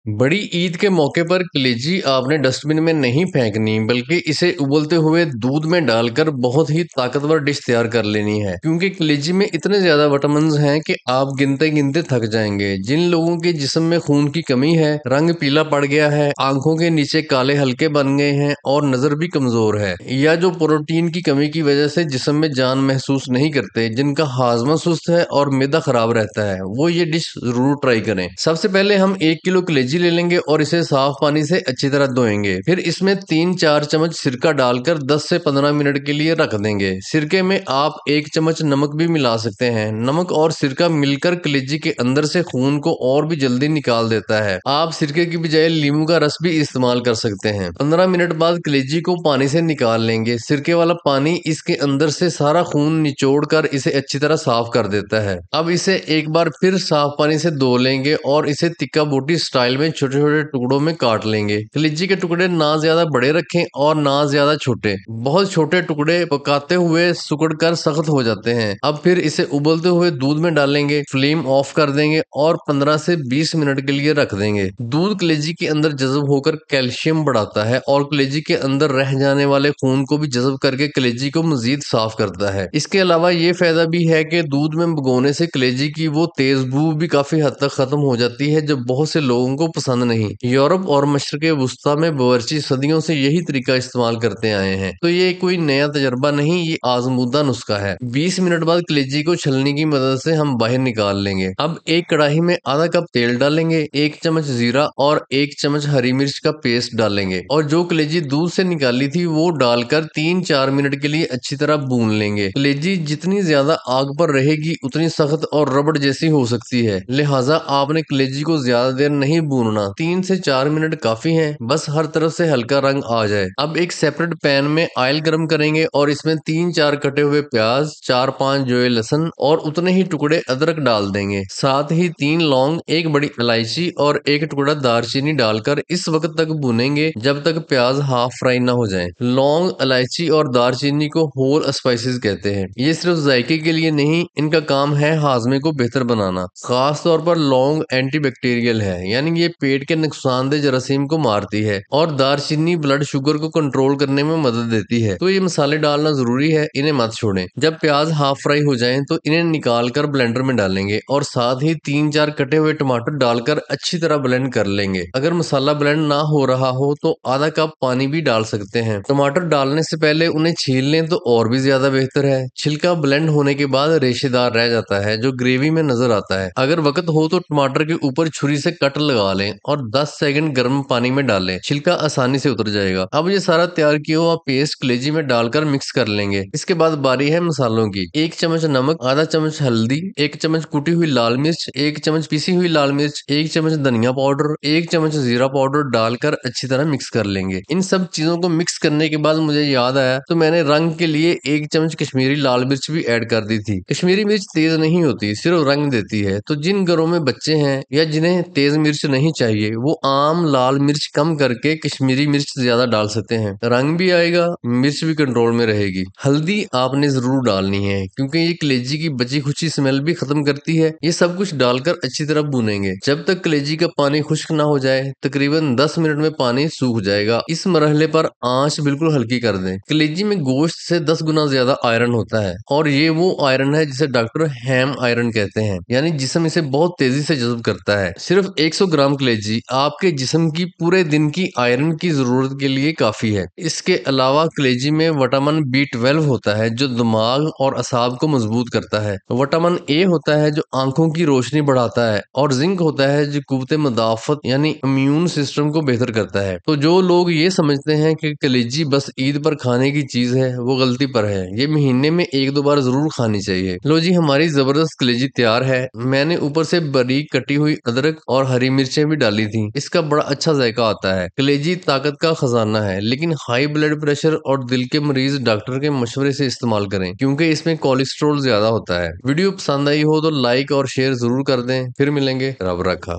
बड़ी ईद के मौके पर कलेजी आपने डस्टबिन में नहीं फेंकनी बल्कि इसे उबलते हुए दूध में डालकर बहुत ही ताकतवर डिश तैयार कर लेनी है क्योंकि कलेजी में इतने ज्यादा विटामिन हैं कि आप गिनते गिनते थक जाएंगे। जिन लोगों के जिस्म में खून की कमी है, रंग पीला पड़ गया है, आंखों के नीचे काले हल्के बन गए हैं और नजर भी कमजोर है, या जो प्रोटीन की कमी की वजह से जिस्म में जान महसूस नहीं करते, जिनका हाजमा सुस्त है और मैदा खराब रहता है, वो ये डिश जरूर ट्राई करें। सबसे पहले हम 1 किलो कलेजी ले लेंगे और इसे साफ पानी से अच्छी तरह धोएंगे। फिर इसमें 3-4 चम्मच सिरका डालकर 10 से 15 मिनट के लिए रख देंगे। सिरके में आप 1 चम्मच नमक भी मिला सकते हैं। नमक और सिरका मिलकर कलेजी के अंदर से खून को और भी जल्दी निकाल देता है। आप सिरके की बजाय नींबू का रस भी इस्तेमाल कर सकते हैं। 15 मिनट बाद कलेजी को पानी से निकाल लेंगे। सिरके वाला पानी इसके अंदर से सारा खून निचोड़ कर इसे अच्छी तरह साफ कर देता है। अब इसे एक बार फिर साफ पानी से धो लेंगे और इसे तिक्का बोटी स्टाइल में छोटे छोटे टुकड़ों में काट लेंगे। कलेजी के टुकड़े ना ज्यादा बड़े रखें और ना ज्यादा छोटे। बहुत छोटे टुकड़े पकाते हुए सिकुड़ कर सख्त हो जाते हैं। अब फिर इसे उबलते हुए दूध में डालेंगे, फ्लेम ऑफ कर देंगे और 15 से 20 मिनट के लिए रख देंगे। दूध कलेजी के अंदर जज़ब होकर कैल्शियम बढ़ाता है और कलेजी के अंदर रह जाने वाले खून को भी जज़ब करके कलेजी को मजीद साफ करता है। इसके अलावा ये फायदा भी है कि दूध में भिगोने से कलेजी की वो तेज बू भी काफी हद तक खत्म हो जाती है जो बहुत से लोगों को पसंद नहीं। यूरोप और मशरक़ वुस्ता में बावर्ची सदियों से यही तरीका इस्तेमाल करते आए हैं, तो ये कोई नया तजर्बा नहीं, ये आजमूदा नुस्खा है। 20 मिनट बाद कलेजी को छलनी की मदद से हम बाहर निकाल लेंगे। अब एक कढ़ाई में आधा कप तेल डालेंगे, 1 चम्मच जीरा और 1 चम्मच हरी मिर्च का पेस्ट डालेंगे और जो कलेजी दूध से निकाली थी वो डालकर 3-4 मिनट के लिए अच्छी तरह भून लेंगे। कलेजी जितनी ज्यादा आग पर रहेगी उतनी सख्त और रबड़ जैसी हो सकती है, लिहाजा आपने कलेजी को ज्यादा देर नहीं भूनना। 3 से 4 मिनट काफी हैं, बस हर तरफ से हल्का रंग आ जाए। अब एक सेपरेट पैन में ऑयल गर्म करेंगे और इसमें 3-4 कटे हुए प्याज, 4-5 जोए लहसुन और उतने ही टुकड़े अदरक डाल देंगे। साथ ही 3 लौंग, 1 बड़ी इलायची और 1 टुकड़ा दालचीनी डालकर इस वक्त तक भुनेंगे जब तक प्याज हाफ फ्राई ना हो जाए। लौंग, इलायची और दालचीनी को होल स्पाइसेस कहते हैं। ये सिर्फ जायके के लिए नहीं, इनका काम है हाजमे को बेहतर बनाना। खास तौर पर लौंग एंटीबैक्टीरियल है, यानी ये पेट के नुकसानदेह जरासीम को मारती है और दालचीनी ब्लड शुगर को कंट्रोल करने में मदद देती है। तो ये मसाले डालना जरूरी है, इन्हें मत छोड़ें। जब प्याज हाफ फ्राई हो जाएं तो इन्हें निकाल कर ब्लेंडर में डालेंगे और साथ ही 3-4 कटे हुए टमाटर डालकर अच्छी तरह ब्लेंड कर लेंगे। अगर मसाला ब्लेंड ना हो रहा हो तो आधा कप पानी भी डाल सकते हैं। टमाटर डालने से पहले उन्हें छील लें तो और भी ज्यादा बेहतर है। छिलका ब्लेंड होने के बाद रेशेदार रह जाता है जो ग्रेवी में नजर आता है। अगर वक्त हो तो टमाटर के ऊपर छुरी से कट लगा लें और 10 सेकंड गर्म पानी में डालें, छिलका आसानी से उतर जाएगा। अब ये सारा तैयार किया हुआ पेस्ट कलेजी में डालकर मिक्स कर लेंगे। इसके बाद बारी है मसालों की। 1 चम्मच नमक, आधा चम्मच हल्दी, 1 चम्मच कुटी हुई लाल मिर्च, 1 चम्मच पीसी हुई लाल मिर्च, 1 चम्मच धनिया पाउडर, 1 चम्मच जीरा पाउडर डालकर अच्छी तरह मिक्स कर लेंगे। इन सब चीजों को मिक्स करने के बाद मुझे याद आया तो मैंने रंग के लिए 1 चम्मच कश्मीरी लाल मिर्च भी ऐड कर दी थी। कश्मीरी मिर्च तेज नहीं होती, सिर्फ रंग देती है, तो जिन घरों में बच्चे हैं या जिन्हें तेज मिर्च नहीं चाहिए वो आम लाल मिर्च कम करके कश्मीरी मिर्च ज्यादा डाल सकते हैं। रंग भी आएगा, मिर्च भी कंट्रोल में रहेगी। हल्दी आपने जरूर डालनी है क्योंकि ये कलेजी की बची खुची स्मेल भी खत्म करती है। ये सब कुछ डालकर अच्छी तरह भूनेंगे जब तक कलेजी का पानी खुश्क ना हो जाए। तकरीबन 10 मिनट में पानी सूख जाएगा। इस मरहले पर आंच बिल्कुल हल्की कर दें। कलेजी में गोश्त से 10 गुना ज्यादा आयरन होता है और ये वो आयरन है जिसे डॉक्टर हैम आयरन कहते हैं, यानी जिस्म इसे बहुत तेजी से जज़्ब करता है। सिर्फ 100 ग्राम कलेजी आपके जिस्म की पूरे दिन की आयरन की जरूरत के लिए काफी है। इसके अलावा कलेजी में विटामिन B12 होता है जो दिमाग और असाब को मजबूत करता है। विटामिन A होता है जो आंखों की रोशनी बढ़ाता है और जिंक होता है जो कुव्वत मुदाफत यानी इम्यून सिस्टम को बेहतर करता है। तो जो लोग ये समझते हैं कि कलेजी बस ईद पर खाने की चीज है वो गलती पर है। ये महीने में 1-2 बार जरूर खानी चाहिए। लो जी, हमारी जबरदस्त कलेजी तैयार है। मैंने ऊपर से बारीक कटी हुई अदरक और हरी मिर्चें भी डाली थी, इसका बड़ा अच्छा जायका आता है। कलेजी ताकत का खजाना है, लेकिन हाई ब्लड प्रेशर और दिल के मरीज डॉक्टर के मशवरे से इस्तेमाल करें क्योंकि इसमें कोलेस्ट्रॉल ज्यादा होता है। वीडियो पसंद आई हो तो लाइक और शेयर जरूर कर दें। फिर मिलेंगे, रब रखा।